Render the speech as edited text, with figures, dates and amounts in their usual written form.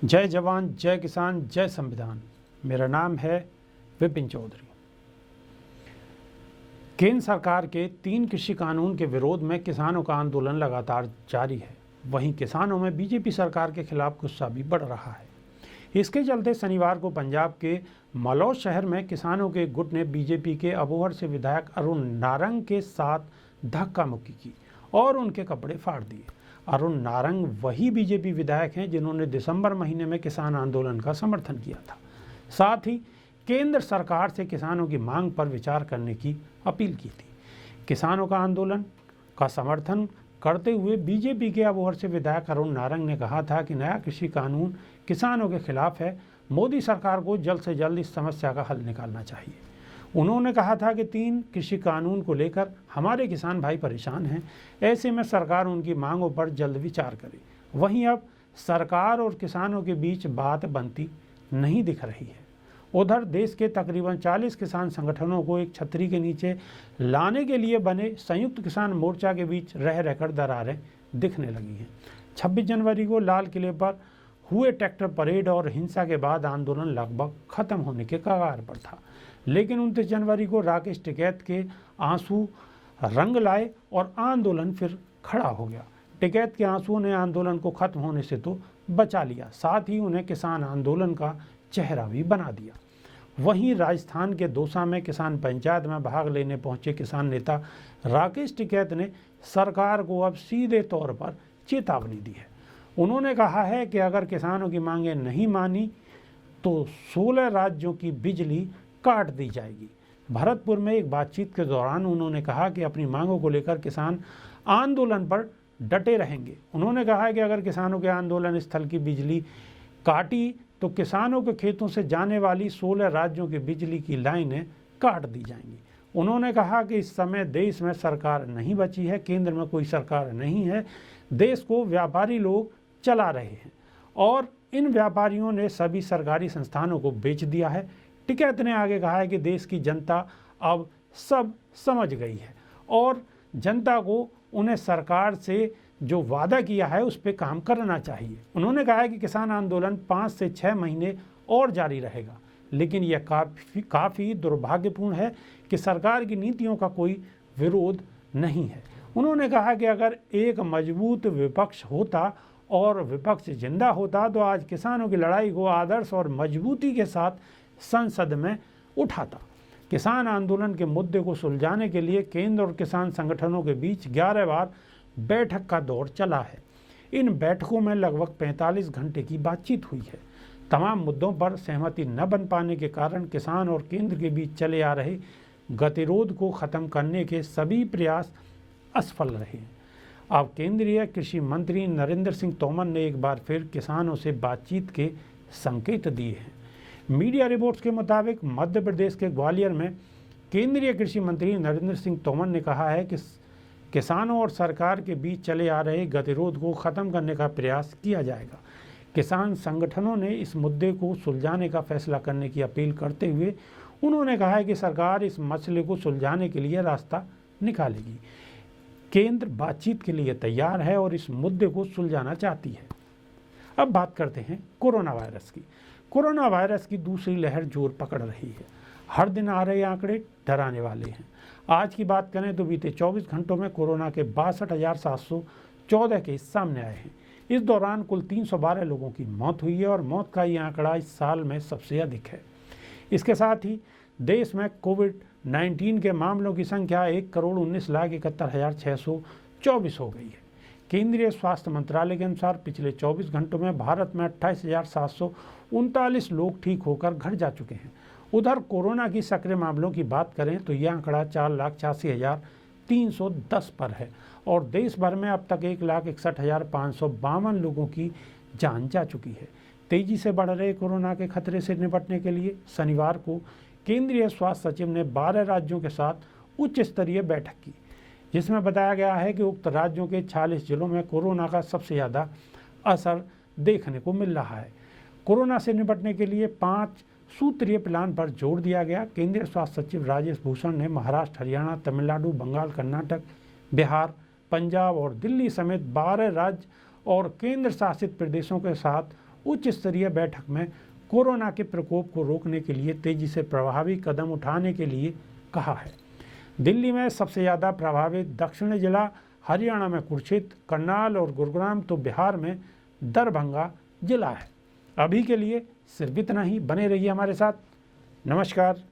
जय जवान, जय किसान, जय संविधान। मेरा नाम है विपिन चौधरी। केंद्र सरकार के 3 कृषि कानून के विरोध में किसानों का आंदोलन लगातार जारी है। वहीं किसानों में बीजेपी सरकार के खिलाफ गुस्सा भी बढ़ रहा है। इसके चलते शनिवार को पंजाब के मलौद शहर में किसानों के गुट ने बीजेपी के अबोहर से विधायक अरुण नारंग के साथ धक्का मुक्की की और उनके कपड़े फाड़ दिए। अरुण नारंग वही बीजेपी विधायक हैं जिन्होंने दिसंबर महीने में किसान आंदोलन का समर्थन किया था। साथ ही केंद्र सरकार से किसानों की मांग पर विचार करने की अपील की थी। किसानों का आंदोलन का समर्थन करते हुए बीजेपी के अबोहर से विधायक अरुण नारंग ने कहा था कि नया कृषि कानून किसानों के खिलाफ है। मोदी सरकार को जल्द से जल्द इस समस्या का हल निकालना चाहिए। उन्होंने कहा था कि 3 कृषि कानून को लेकर हमारे किसान भाई परेशान हैं। ऐसे में सरकार उनकी मांगों पर जल्द विचार करे। वहीं अब सरकार और किसानों के बीच बात बनती नहीं दिख रही है। उधर देश के तकरीबन 40 किसान संगठनों को एक छतरी के नीचे लाने के लिए बने संयुक्त किसान मोर्चा के बीच रह रहकर दरारें दिखने लगी हैं। 26 जनवरी को लाल किले पर हुए ट्रैक्टर परेड और हिंसा के बाद आंदोलन लगभग खत्म होने के कगार पर था, लेकिन 29 जनवरी को राकेश टिकैत के आंसू रंग लाए और आंदोलन फिर खड़ा हो गया। टिकैत के आंसुओं ने आंदोलन को खत्म होने से तो बचा लिया, साथ ही उन्हें किसान आंदोलन का चेहरा भी बना दिया। वहीं राजस्थान के दौसा में किसान पंचायत में भाग लेने पहुंचे किसान नेता राकेश टिकैत ने सरकार को अब सीधे तौर पर चेतावनी दी है। उन्होंने कहा है कि अगर किसानों की मांगें नहीं मानी तो 16 राज्यों की बिजली काट दी जाएगी। भरतपुर में एक बातचीत के दौरान उन्होंने कहा कि अपनी मांगों को लेकर किसान आंदोलन पर डटे रहेंगे। उन्होंने कहा कि अगर किसानों के आंदोलन स्थल की बिजली काटी तो किसानों के खेतों से जाने वाली 16 राज्यों की बिजली की लाइनें काट दी जाएंगी। उन्होंने कहा कि इस समय देश में सरकार नहीं बची है, केंद्र में कोई सरकार नहीं है, देश को व्यापारी लोग चला रहे हैं और इन व्यापारियों ने सभी सरकारी संस्थानों को बेच दिया है। टिकैत ने आगे कहा है कि देश की जनता अब सब समझ गई है और जनता को उन्हें सरकार से जो वादा किया है उस पर काम करना चाहिए। उन्होंने कहा है कि किसान आंदोलन 5 से 6 महीने और जारी रहेगा, लेकिन यह काफ़ी दुर्भाग्यपूर्ण है कि सरकार की नीतियों का कोई विरोध नहीं है। उन्होंने कहा कि अगर एक मजबूत विपक्ष होता और विपक्ष जिंदा होता तो आज किसानों की लड़ाई को आदर्श और मजबूती के साथ संसद में उठाता। किसान आंदोलन के मुद्दे को सुलझाने के लिए केंद्र और किसान संगठनों के बीच 11 बार बैठक का दौर चला है। इन बैठकों में लगभग 45 घंटे की बातचीत हुई है। तमाम मुद्दों पर सहमति न बन पाने के कारण किसान और केंद्र के बीच चले आ रहे गतिरोध को खत्म करने के सभी प्रयास असफल रहे हैं। अब केंद्रीय कृषि मंत्री नरेंद्र सिंह तोमर ने एक बार फिर किसानों से बातचीत के संकेत दिए हैं। मीडिया रिपोर्ट्स के मुताबिक मध्य प्रदेश के ग्वालियर में केंद्रीय कृषि मंत्री नरेंद्र सिंह तोमर ने कहा है कि किसानों और सरकार के बीच चले आ रहे गतिरोध को ख़त्म करने का प्रयास किया जाएगा। किसान संगठनों ने इस मुद्दे को सुलझाने का फैसला करने की अपील करते हुए उन्होंने कहा है कि सरकार इस मसले को सुलझाने के लिए रास्ता निकालेगी। केंद्र बातचीत के लिए तैयार है और इस मुद्दे को सुलझाना चाहती है। अब बात करते हैं कोरोना वायरस की। कोरोना वायरस की दूसरी लहर जोर पकड़ रही है। हर दिन आ रहे आंकड़े डराने वाले हैं। आज की बात करें तो बीते 24 घंटों में कोरोना के 62,714 केस सामने आए हैं। इस दौरान कुल 312 लोगों की मौत हुई है और मौत का ये आंकड़ा इस साल में सबसे अधिक है। इसके साथ ही देश में कोविड-19 के मामलों की संख्या 1,19,71,624 हो गई है। केंद्रीय स्वास्थ्य मंत्रालय के अनुसार पिछले 24 घंटों में भारत में 28,739 लोग ठीक होकर घर जा चुके हैं। उधर कोरोना की सक्रिय मामलों की बात करें तो यह आंकड़ा 4,86,310 पर है और देश भर में अब तक 1,61,552 लोगों की जान जा चुकी है। तेजी से बढ़ रहे कोरोना के खतरे से निपटने के लिए शनिवार को केंद्रीय स्वास्थ्य सचिव ने 12 राज्यों के साथ उच्च स्तरीय बैठक की, जिसमें बताया गया है कि उक्त राज्यों के 46 जिलों में कोरोना का सबसे ज़्यादा असर देखने को मिल रहा है। कोरोना से निपटने के लिए 5 सूत्रीय प्लान पर जोर दिया गया। केंद्रीय स्वास्थ्य सचिव राजेश भूषण ने महाराष्ट्र, हरियाणा, तमिलनाडु, बंगाल, कर्नाटक, बिहार, पंजाब और दिल्ली समेत 12 राज्य और केंद्र शासित प्रदेशों के साथ उच्च स्तरीय बैठक में कोरोना के प्रकोप को रोकने के लिए तेजी से प्रभावी कदम उठाने के लिए कहा है। दिल्ली में सबसे ज़्यादा प्रभावित दक्षिणी जिला, हरियाणा में कुरुक्षेत्र, करनाल और गुरुग्राम, तो बिहार में दरभंगा जिला है। अभी के लिए सिर्फ इतना ही। बने रहिए हमारे साथ। नमस्कार।